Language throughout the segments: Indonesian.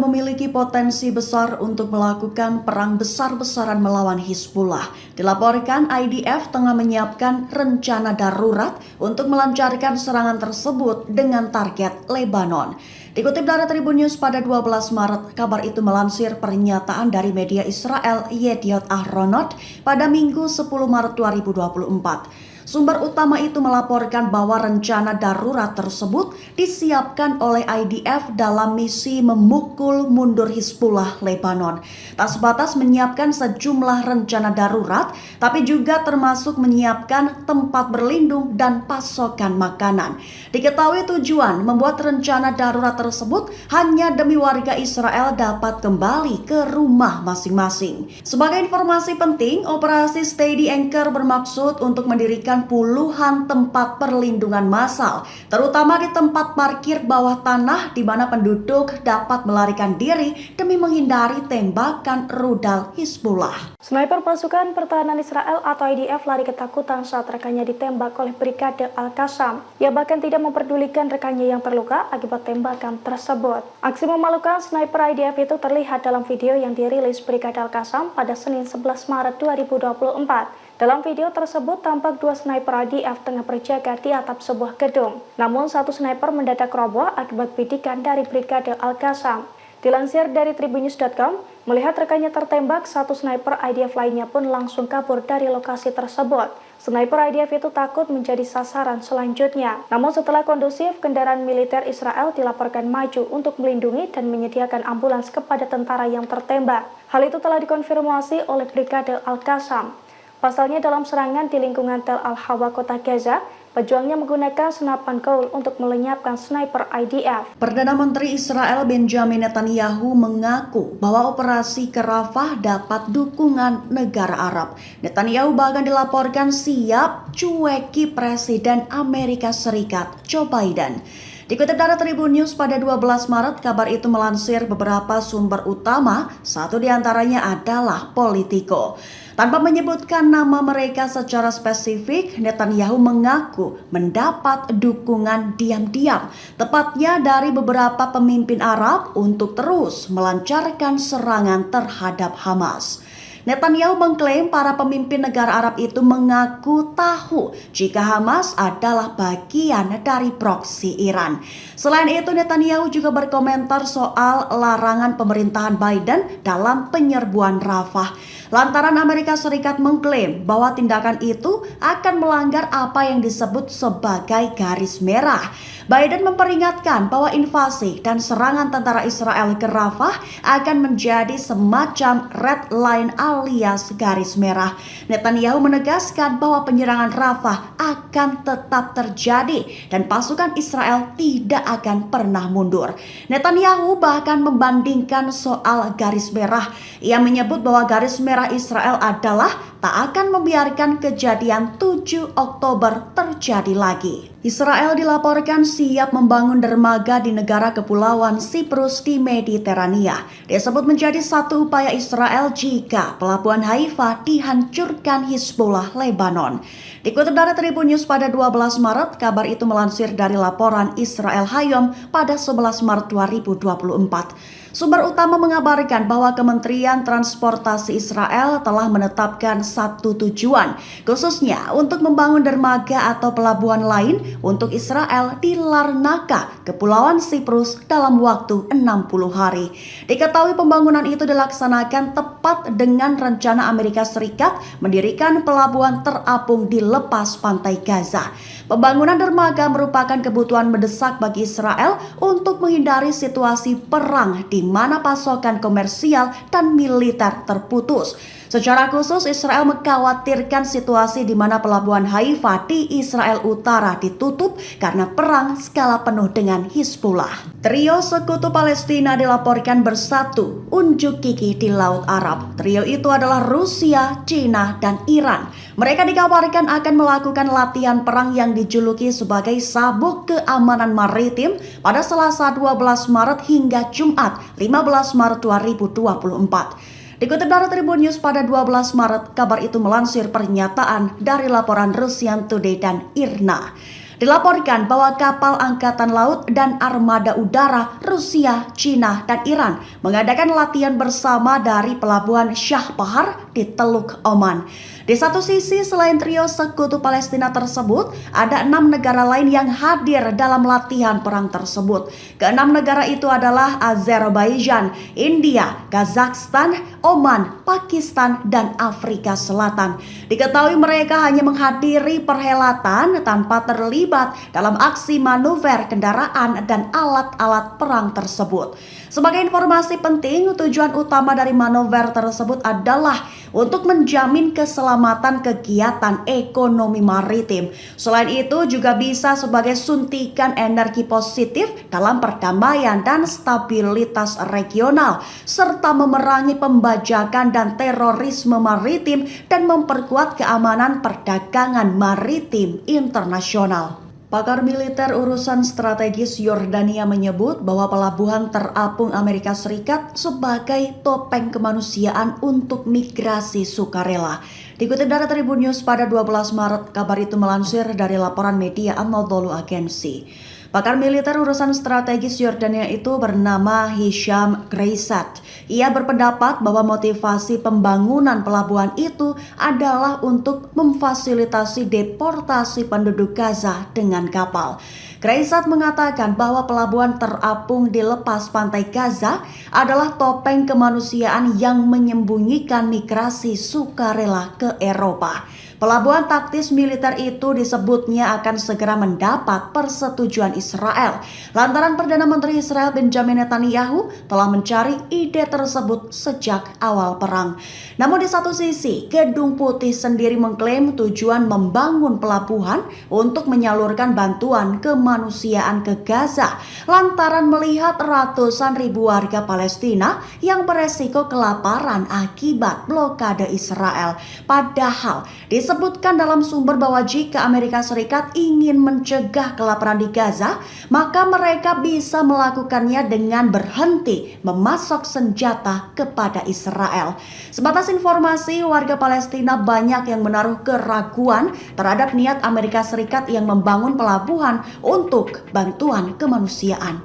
memiliki potensi besar untuk melakukan perang besar-besaran melawan Hizbullah. Dilaporkan IDF tengah menyiapkan rencana darurat untuk melancarkan serangan tersebut dengan target Lebanon. Dikutip dari Tribun News pada 12 Maret, kabar itu melansir pernyataan dari media Israel Yediot Ahronot pada Minggu 10 Maret 2024. Sumber utama itu melaporkan bahwa rencana darurat tersebut disiapkan oleh IDF dalam misi memukul mundur Hizbullah Lebanon. Tak sebatas menyiapkan sejumlah rencana darurat, tapi juga termasuk menyiapkan tempat berlindung dan pasokan makanan. Diketahui tujuan membuat rencana darurat tersebut hanya demi warga Israel dapat kembali ke rumah masing-masing. Sebagai informasi penting, operasi Steady Anchor bermaksud untuk mendirikan puluhan tempat perlindungan massal, terutama di tempat parkir bawah tanah di mana penduduk dapat melarikan diri demi menghindari tembakan rudal Hizbullah. Sniper pasukan pertahanan Israel atau IDF lari ketakutan saat rekannya ditembak oleh Brigade Al-Qassam. Ia bahkan tidak memperdulikan rekannya yang terluka akibat tembakan tersebut. Aksi memalukan sniper IDF itu terlihat dalam video yang dirilis Brigade Al-Qassam pada Senin 11 Maret 2024. Dalam video tersebut tampak dua sniper IDF tengah berjaga di atap sebuah gedung. Namun satu sniper mendadak roboh akibat bidikan dari Brigade Al-Qassam. Dilansir dari tribunnews.com, melihat rekannya tertembak, satu sniper IDF lainnya pun langsung kabur dari lokasi tersebut. Sniper IDF itu takut menjadi sasaran selanjutnya. Namun setelah kondusif, kendaraan militer Israel dilaporkan maju untuk melindungi dan menyediakan ambulans kepada tentara yang tertembak. Hal itu telah dikonfirmasi oleh Brigade Al-Qassam. Pasalnya dalam serangan di lingkungan Tel Al-Hawa kota Gaza, pejuangnya menggunakan senapan gaul untuk melenyapkan sniper IDF. Perdana Menteri Israel Benjamin Netanyahu mengaku bahwa operasi ke Rafah dapat dukungan negara Arab. Netanyahu bahkan dilaporkan siap cueki Presiden Amerika Serikat Joe Biden. Dikutip dari Tribun News pada 12 Maret, kabar itu melansir beberapa sumber utama, satu diantaranya adalah Politico. Tanpa menyebutkan nama mereka secara spesifik, Netanyahu mengaku mendapat dukungan diam-diam, tepatnya dari beberapa pemimpin Arab untuk terus melancarkan serangan terhadap Hamas. Netanyahu mengklaim para pemimpin negara Arab itu mengaku tahu jika Hamas adalah bagian dari proksi Iran. Selain itu, Netanyahu juga berkomentar soal larangan pemerintahan Biden dalam penyerbuan Rafah. Lantaran Amerika Serikat mengklaim bahwa tindakan itu akan melanggar apa yang disebut sebagai garis merah. Biden memperingatkan bahwa invasi dan serangan tentara Israel ke Rafah akan menjadi semacam red line alias garis merah. Netanyahu menegaskan bahwa penyerangan Rafah akan tetap terjadi dan pasukan Israel tidak akan pernah mundur. Netanyahu bahkan membandingkan soal garis merah. Ia menyebut bahwa garis merah Israel adalah tak akan membiarkan kejadian 7 Oktober terjadi lagi. Israel dilaporkan siap membangun dermaga di negara kepulauan Siprus di Mediterania. Disebut menjadi satu upaya Israel jika pelabuhan Haifa dihancurkan Hizbullah Lebanon. Dikutip dari Tribun News pada 12 Maret, kabar itu melansir dari laporan Israel Hayom pada 11 Maret 2024. Sumber utama mengabarkan bahwa Kementerian Transportasi Israel telah menetapkan satu tujuan, khususnya untuk membangun dermaga atau pelabuhan lain untuk Israel di Larnaca, Kepulauan Siprus dalam waktu 60 hari. Diketahui pembangunan itu dilaksanakan tepat dengan rencana Amerika Serikat mendirikan pelabuhan terapung di lepas pantai Gaza. Pembangunan dermaga merupakan kebutuhan mendesak bagi Israel untuk menghindari situasi perang di mana pasokan komersial dan militer terputus. Secara khusus, Israel mengkhawatirkan situasi di mana pelabuhan Haifa di Israel Utara ditutup karena perang skala penuh dengan Hizbullah. Trio sekutu Palestina dilaporkan bersatu unjuk gigi di Laut Arab. Trio itu adalah Rusia, China, dan Iran. Mereka dikabarkan akan melakukan latihan perang yang dijuluki sebagai Sabuk Keamanan Maritim pada Selasa 12 Maret hingga Jumat 15 Maret 2024. Dikutip dari Tribun News pada 12 Maret, kabar itu melansir pernyataan dari laporan Russian Today dan IRNA. Dilaporkan bahwa kapal angkatan laut dan armada udara Rusia, Cina, dan Iran mengadakan latihan bersama dari pelabuhan Shah Bahar di Teluk Oman. Di satu sisi, selain trio sekutu Palestina tersebut, ada 6 negara lain yang hadir dalam latihan perang tersebut. Keenam negara itu adalah Azerbaijan, India, Kazakhstan, Oman, Pakistan, dan Afrika Selatan. Diketahui mereka hanya menghadiri perhelatan tanpa terlibat dalam aksi manuver kendaraan dan alat-alat perang tersebut. Sebagai informasi penting, tujuan utama dari manuver tersebut adalah untuk menjamin keselamatan kegiatan ekonomi maritim. Selain itu juga bisa sebagai suntikan energi positif dalam perdamaian dan stabilitas regional, serta memerangi pembajakan dan terorisme maritim dan memperkuat keamanan perdagangan maritim internasional. Pakar militer urusan strategis Yordania menyebut bahwa pelabuhan terapung Amerika Serikat sebagai topeng kemanusiaan untuk migrasi sukarela. Dikutip dari Tribun News pada 12 Maret, kabar itu melansir dari laporan media Anadolu Agency. Pakar militer urusan strategis Yordania itu bernama Hisham Kreisat. Ia berpendapat bahwa motivasi pembangunan pelabuhan itu adalah untuk memfasilitasi deportasi penduduk Gaza dengan kapal. Kreisat mengatakan bahwa pelabuhan terapung di lepas pantai Gaza adalah topeng kemanusiaan yang menyembunyikan migrasi sukarela ke Eropa. Pelabuhan taktis militer itu disebutnya akan segera mendapat persetujuan Israel. Lantaran Perdana Menteri Israel Benjamin Netanyahu telah mencari ide tersebut sejak awal perang. Namun di satu sisi, Gedung Putih sendiri mengklaim tujuan membangun pelabuhan untuk menyalurkan bantuan kemanusiaan ke Gaza. Lantaran melihat ratusan ribu warga Palestina yang beresiko kelaparan akibat blokade Israel. Padahal disebutkan dalam sumber bahwa jika Amerika Serikat ingin mencegah kelaparan di Gaza, maka mereka bisa melakukannya dengan berhenti memasok senjata kepada Israel. Sebatas informasi, warga Palestina banyak yang menaruh keraguan terhadap niat Amerika Serikat yang membangun pelabuhan untuk bantuan kemanusiaan.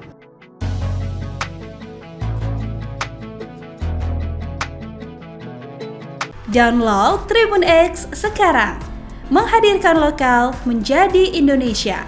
Download Tribun X sekarang, menghadirkan lokal menjadi Indonesia.